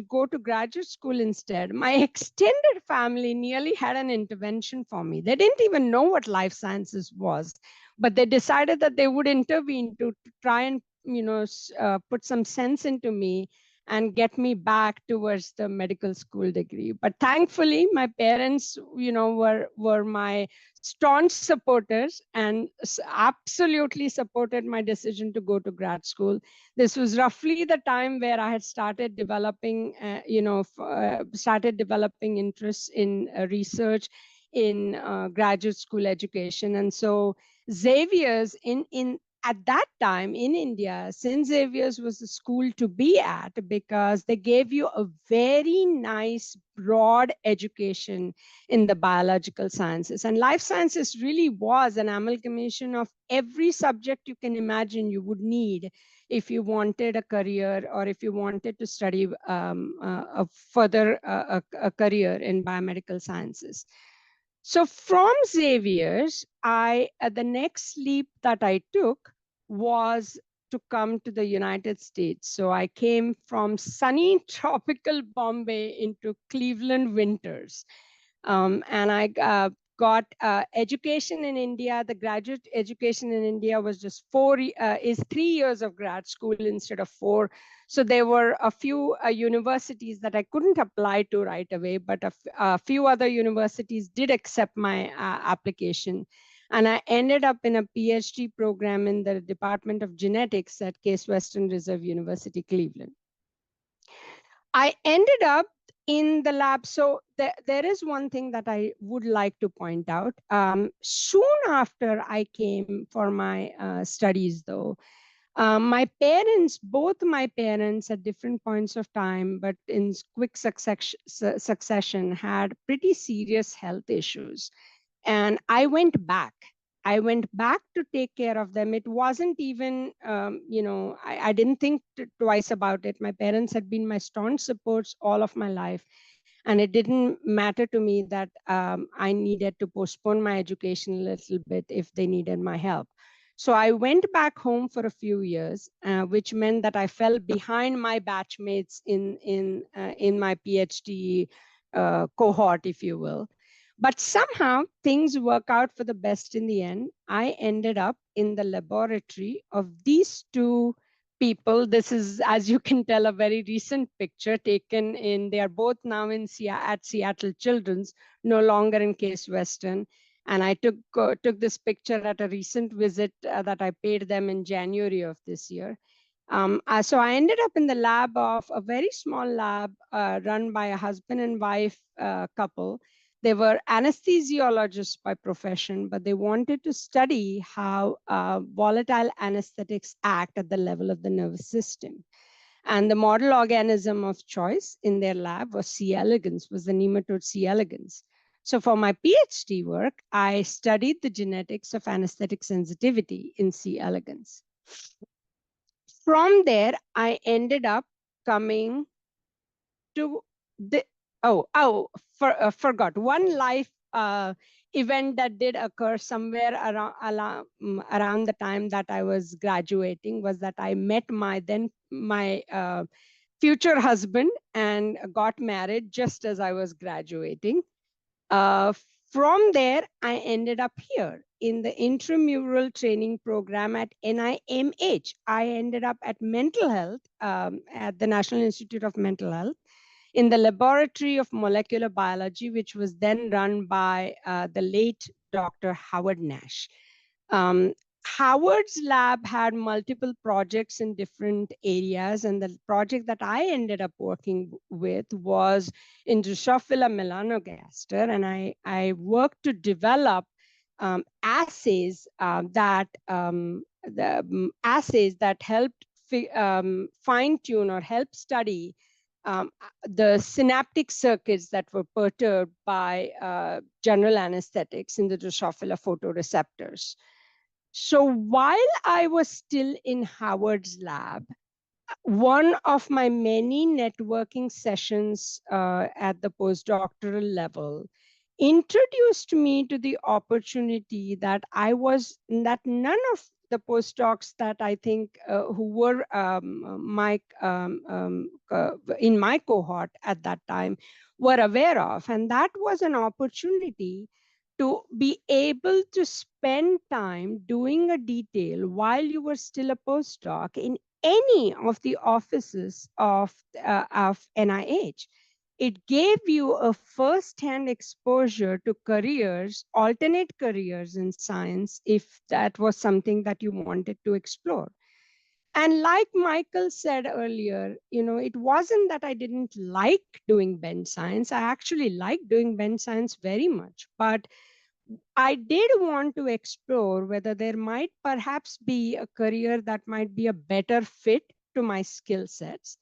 go to graduate school instead, my extended family nearly had an intervention for me. They didn't even know what life sciences was, but they decided that they would intervene to try and put some sense into me and get me back towards the medical school degree. But thankfully, my parents, were my staunch supporters and absolutely supported my decision to go to grad school. This was roughly the time where I had started developing, interests in research in graduate school education. And so Xavier's at that time in India, St. Xavier's was the school to be at because they gave you a very nice, broad education in the biological sciences. And life sciences really was an amalgamation of every subject you can imagine you would need if you wanted a career or if you wanted to study a career in biomedical sciences. So from Xavier's, the next leap that I took was to come to the United States. So I came from sunny tropical Bombay into Cleveland winters. And I got education in India. The graduate education in India was just 3 years of grad school instead of 4. So there were a few universities that I couldn't apply to right away, but a few other universities did accept my application. And I ended up in a PhD program in the Department of Genetics at Case Western Reserve University, Cleveland. I ended up in the lab. So there is one thing that I would like to point out. Soon after I came for my studies, though, both my parents at different points of time, but in quick succession, had pretty serious health issues. And I went back to take care of them. It wasn't even, I didn't think twice about it. My parents had been my staunch supports all of my life. And it didn't matter to me that I needed to postpone my education a little bit if they needed my help. So I went back home for a few years, which meant that I fell behind my batchmates in my PhD cohort, if you will. But somehow things work out for the best in the end. I ended up in the laboratory of these two people. This is, as you can tell, a very recent picture taken they are both now at Seattle Children's, no longer in Case Western. And I took this picture at a recent visit that I paid them in January of this year. So I ended up in the lab of a very small lab run by a husband and wife couple. They were anesthesiologists by profession, but they wanted to study how volatile anesthetics act at the level of the nervous system. And the model organism of choice in their lab was C. elegans, was the nematode C. elegans. So for my PhD work, I studied the genetics of anesthetic sensitivity in C. elegans. From there, I ended up coming to the forgot one life event that did occur somewhere around the time that I was graduating was that I met my future husband and got married just as I was graduating. From there, I ended up here in the intramural training program at NIMH. I ended up at mental health at the National Institute of Mental Health in the laboratory of molecular biology, which was then run by the late Dr. Howard Nash. Howard's lab had multiple projects in different areas, and the project that I ended up working with was in Drosophila melanogaster, and I worked to develop assays assays that helped fine tune or help study the synaptic circuits that were perturbed by general anesthetics in the Drosophila photoreceptors. So while I was still in Howard's lab, one of my many networking sessions at the postdoctoral level introduced me to the opportunity that none of the postdocs that I think who were in my cohort at that time were aware of. And that was an opportunity to be able to spend time doing a detail while you were still a postdoc in any of the offices of NIH. It gave you a first-hand exposure to careers, alternate careers in science, if that was something that you wanted to explore. And like Michael said earlier, it wasn't that I didn't like doing bench science. I actually liked doing bench science very much, but I did want to explore whether there might perhaps be a career that might be a better fit to my skill sets.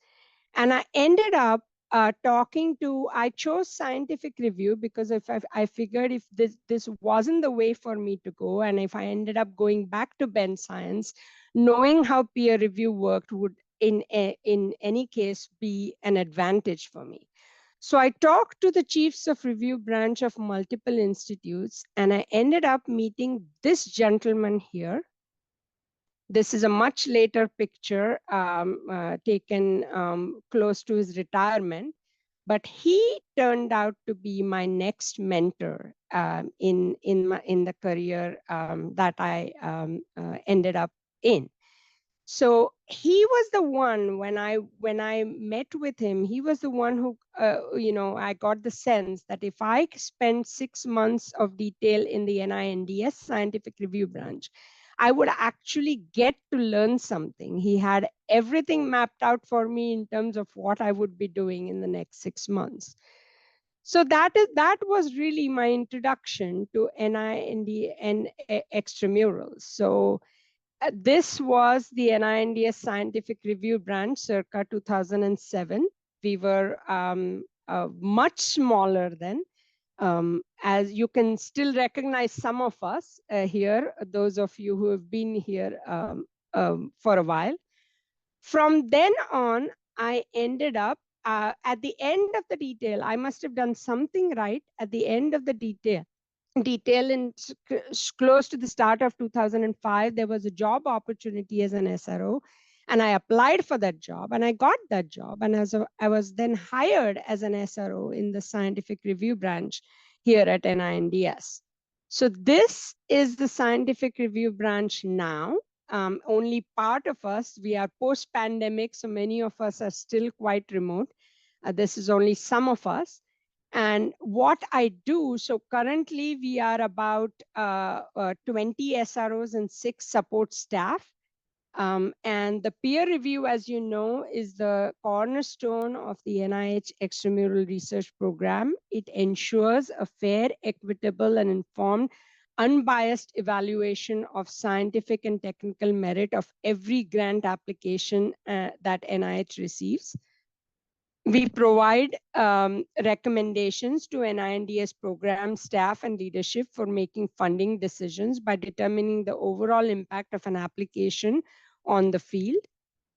And I ended up I chose scientific review because if I figured if this wasn't the way for me to go, and if I ended up going back to bench science, knowing how peer review worked would in any case be an advantage for me. So I talked to the chiefs of review branch of multiple institutes, and I ended up meeting this gentleman here. This is a much later picture taken close to his retirement, but he turned out to be my next mentor in the career that I ended up in. So he was the one, when I met with him, he was the one who, I got the sense that if I spent 6 months of detail in the NINDS scientific review branch, I would actually get to learn something. He had everything mapped out for me in terms of what I would be doing in the next 6 months. So that was really my introduction to NIND and extramurals. So this was the NINDS Scientific Review Branch circa 2007. We were much smaller then. As you can still recognize some of us here, those of you who have been here for a while. From then on, I ended up at the end of the detail. I must have done something right at the end of the detail in close to the start of 2005, there was a job opportunity as an SRO, and I applied for that job, and I got that job. And I was then hired as an SRO in the scientific review branch here at NINDS. So this is the scientific review branch now. Only part of us, we are post-pandemic, so many of us are still quite remote. This is only some of us. And what I do, so currently we are about 20 SROs and 6 support staff. And the peer review, as you know, is the cornerstone of the NIH extramural research program. It ensures a fair, equitable, and informed, unbiased evaluation of scientific and technical merit of every grant application that NIH receives. We provide recommendations to NINDS program staff and leadership for making funding decisions by determining the overall impact of an application on the field.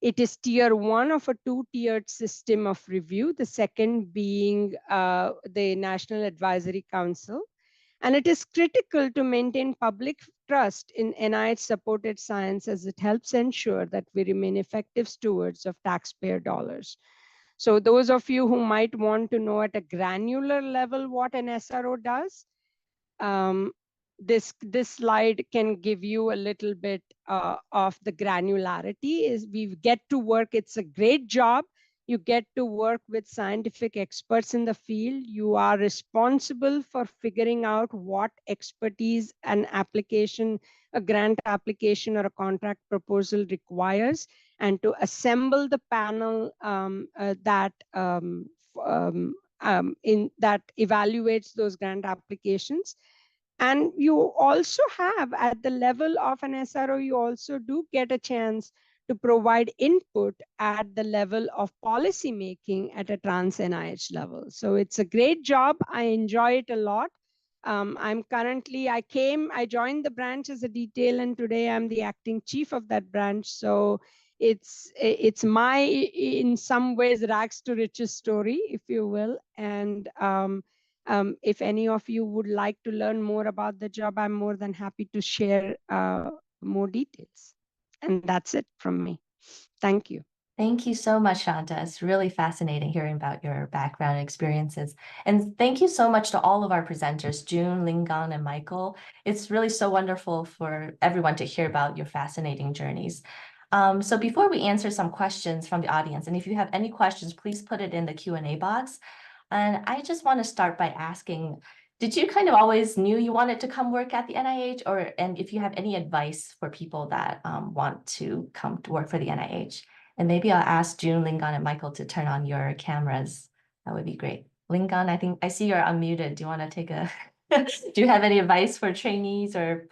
It is tier 1 of a 2-tiered system of review, the second being the National Advisory Council. And it is critical to maintain public trust in NIH-supported science as it helps ensure that we remain effective stewards of taxpayer dollars. So those of you who might want to know at a granular level what an SRO does, this slide can give you a little bit of the granularity. Is we get to work, it's a great job. You get to work with scientific experts in the field. You are responsible for figuring out what expertise an application, a grant application or a contract proposal requires, and to assemble the panel that evaluates those grant applications. And you also have, at the level of an SRO, you also do get a chance to provide input at the level of policy making at a trans NIH level. So it's a great job. I enjoy it a lot. I joined the branch as a detail, and today I'm the acting chief of that branch. So it's my, in some ways, rags to riches story, if you will. And if any of you would like to learn more about the job, I'm more than happy to share more details. And that's it from me. Thank you. Thank you so much, Shanta. It's really fascinating hearing about your background and experiences. And thank you so much to all of our presenters, June, Lingan, and Michael. It's really so wonderful for everyone to hear about your fascinating journeys. So before we answer some questions from the audience, and if you have any questions, please put it in the Q&A box. And I just want to start by asking, did you kind of always knew you wanted to come work at the NIH, and if you have any advice for people that want to come to work for the NIH? And maybe I'll ask June, Lingan, and Michael to turn on your cameras. That would be great. Lingan, I think I see you're unmuted. Do you want to take a, do you have any advice for trainees or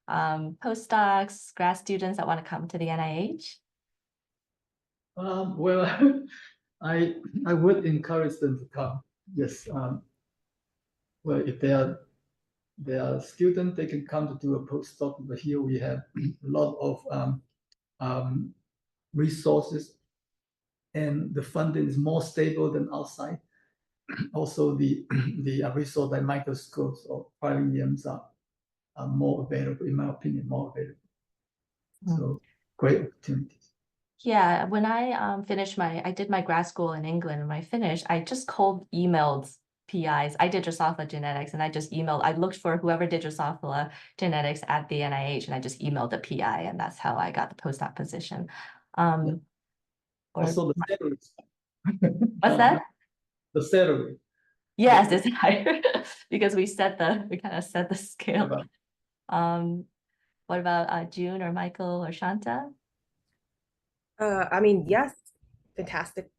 postdocs, grad students that want to come to the NIH? Well, I would encourage them to come. Yes. Well, if they are students, they can come to do a postdoc. But here we have a lot of resources, and the funding is more stable than outside. Also, the resource like microscopes or cryo-EMs are more available, in my opinion, more available. So great opportunities. Yeah, when I I did my grad school in England, and when I finished, I just cold emailed PIs. I did Drosophila genetics, and I looked for whoever did Drosophila genetics at the NIH, and I just emailed the PI, and that's how I got the postdoc position. Also the salary. What's that? The salary. Yes, it's higher because we kind of set the scale. What about June or Michael or Shanta? I mean, yes, fantastic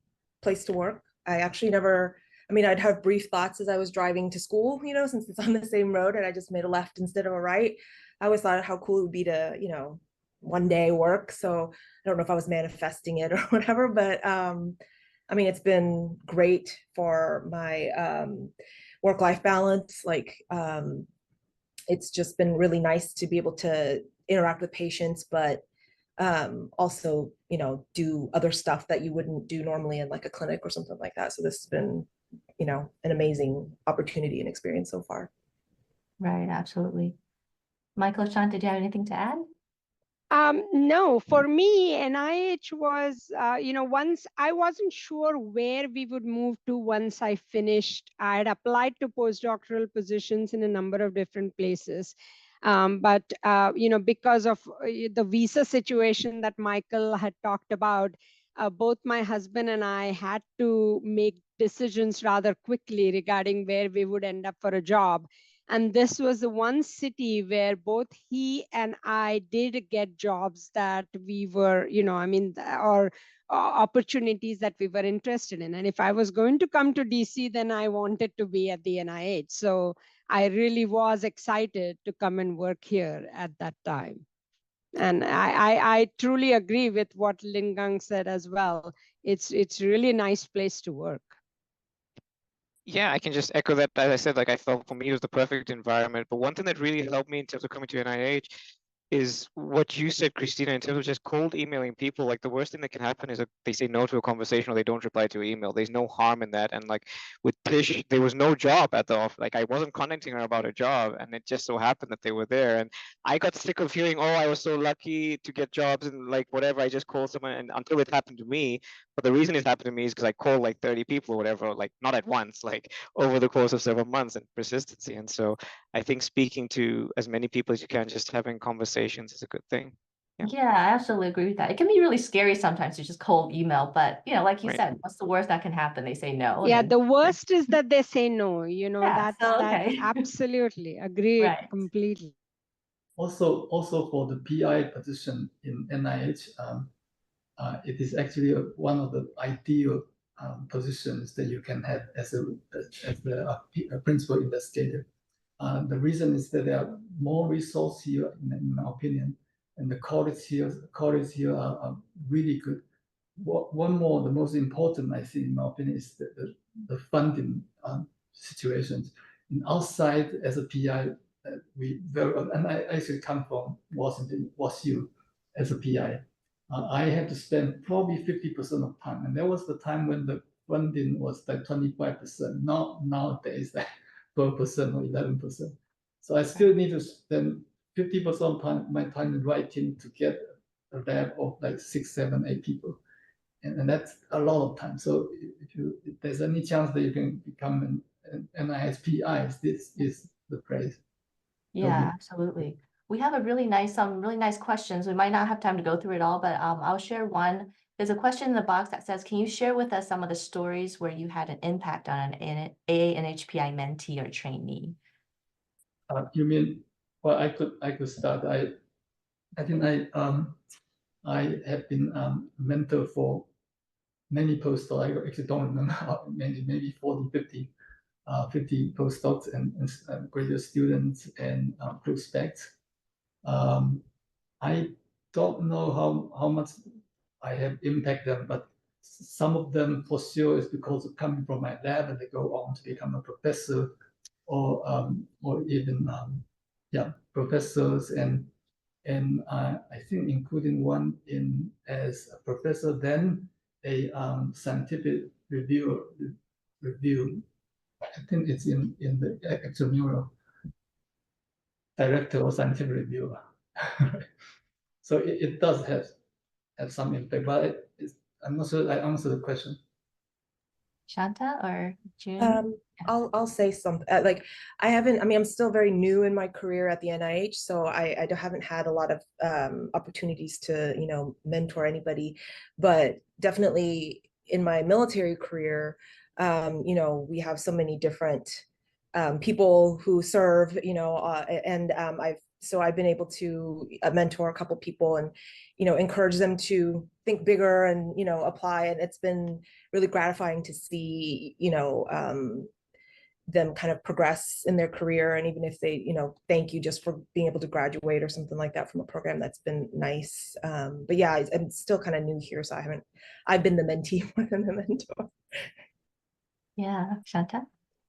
place to work. I actually never, I'd have brief thoughts as I was driving to school, since it's on the same road and I just made a left instead of a right. I always thought how cool it would be to, one day work. So I don't know if I was manifesting it or whatever, but it's been great for my work-life balance. Like, it's just been really nice to be able to interact with patients, but also, do other stuff that you wouldn't do normally in like a clinic or something like that. So this has been, an amazing opportunity and experience so far. Right, absolutely. Michael, Shanta, do you have anything to add? No, for me, NIH was, once I wasn't sure where we would move to once I finished. I had applied to postdoctoral positions in a number of different places. But because of the visa situation that Michael had talked about, both my husband and I had to make decisions rather quickly regarding where we would end up for a job. And this was the one city where both he and I did get jobs that we were, or opportunities that we were interested in. And if I was going to come to DC, then I wanted to be at the NIH. So I really was excited to come and work here at that time. And I truly agree with what Lingang said as well. It's really a nice place to work. Yeah, I can just echo that. As I said, like I felt for me it was the perfect environment. But one thing that really helped me in terms of coming to NIH is what you said, Christina, in terms of just cold emailing people. Like the worst thing that can happen is that they say no to a conversation or they don't reply to an email. There's no harm in that. And like with Tish, there was no job at the office. Like I wasn't contacting her about a job, and it just so happened that they were there. And I got sick of hearing, oh, I was so lucky to get jobs and like whatever. I just called someone, and until it happened to me. But the reason it happened to me is because I called like 30 people or whatever, like not at once, like over the course of several months, and persistency. And so I think speaking to as many people as you can, just having conversations is a good thing. Yeah, I absolutely agree with that. It can be really scary sometimes to just cold email, but like you Right. said, what's the worst that can happen? They say no. Yeah, and the worst is that they say no, Yeah, that's so, that okay. absolutely agreed Right. completely. Also for the PI position in NIH, it is actually one of the ideal positions that you can have as a principal investigator. The reason is that there are more resources here, in my opinion, and the colleges here are really good. One more, the most important, I think, in my opinion, is the funding situations. Outside as a PI, and I actually come from Washington, WashU, as a PI. I had to spend probably 50% of time, and there was the time when the funding was like 25%. Nowadays, like 12% or 11%. So I still need to spend 50% of my time in writing to get a lab of like 6, 7, 8 people. And that's a lot of time. So if there's any chance that you can become an NIH, this is the place. Yeah, absolutely. We have a really nice questions. We might not have time to go through it all, but I'll share one. There's a question in the box that says, can you share with us some of the stories where you had an impact on an AANHPI mentee or trainee? You mean, well, I could start. I think I have been mentor for many postdocs. I actually don't remember maybe 40, 50 postdocs and graduate students and postdocs. I don't know how much I have impacted them, but some of them for sure is because of coming from my lab and they go on to become a professor or even professors and I think including one as a professor, then a scientific review. I think it's in the extramural director or scientific reviewer. So it does have some impact, but I'm not sure I answered the question. Shanta or June? I'll say something. Like I'm still very new in my career at the NIH, so I haven't had a lot of opportunities to mentor anybody, but definitely in my military career, we have so many different people who serve, and I've been able to mentor a couple people and encourage them to think bigger and apply, and it's been really gratifying to see them kind of progress in their career, and even if they thank you just for being able to graduate or something like that from a program, that's been nice. But yeah, I'm still kind of new here, so I've been the mentee more than the mentor. Yeah, Shanta?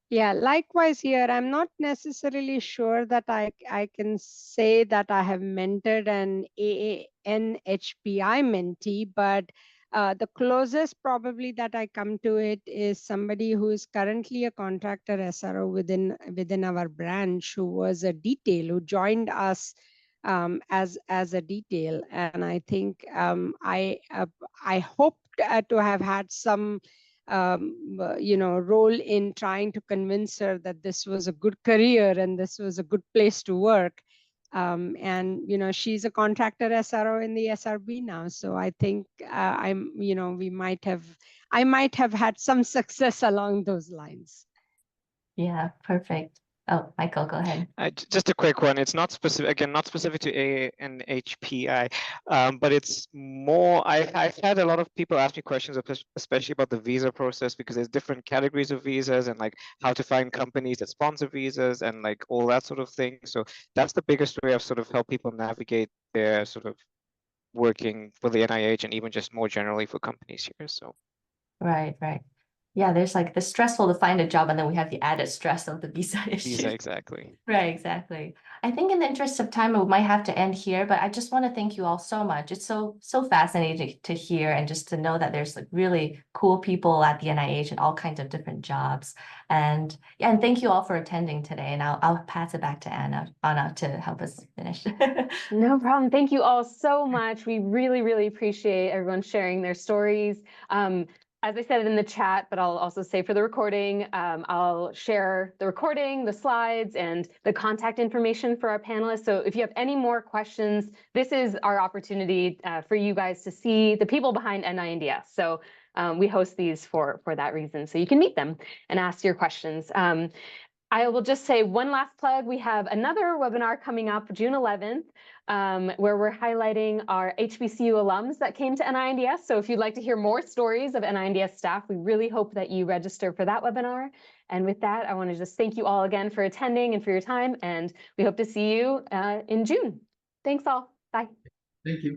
Yeah, likewise here. I'm not necessarily sure that I can say that I have mentored an AANHPI mentee, but the closest probably that I come to it is somebody who is currently a contractor SRO within our branch, who was a detail, who joined us as a detail. And I think I hoped to have had some role in trying to convince her that this was a good career and this was a good place to work. And she's a contractor SRO in the SRB now, so I think I might have had some success along those lines. Yeah, perfect. Oh, Michael, go ahead. Just a quick one. It's not specific, not specific to AANHPI, but it's more, I've had a lot of people ask me questions, especially about the visa process, because there's different categories of visas and like how to find companies that sponsor visas and like all that sort of thing. So that's the biggest way I've sort of helped people navigate their sort of working for the NIH and even just more generally for companies here. So. Right. Yeah, there's like the stressful to find a job, and then we have the added stress of the visa issue. Visa, exactly. Right, exactly. I think in the interest of time, we might have to end here, but I just want to thank you all so much. It's so fascinating to hear and just to know that there's like really cool people at the NIH and all kinds of different jobs. And yeah, and thank you all for attending today. And I'll pass it back to Anna to help us finish. No problem. Thank you all so much. We really, really appreciate everyone sharing their stories. As I said in the chat, but I'll also say for the recording, I'll share the recording, the slides, and the contact information for our panelists. So if you have any more questions, this is our opportunity for you guys to see the people behind NINDS. So we host these for that reason, so you can meet them and ask your questions. I will just say one last plug. We have another webinar coming up June 11th, where we're highlighting our HBCU alums that came to NINDS. So if you'd like to hear more stories of NINDS staff, we really hope that you register for that webinar. And with that, I want to just thank you all again for attending and for your time. And we hope to see you in June. Thanks all. Bye. Thank you.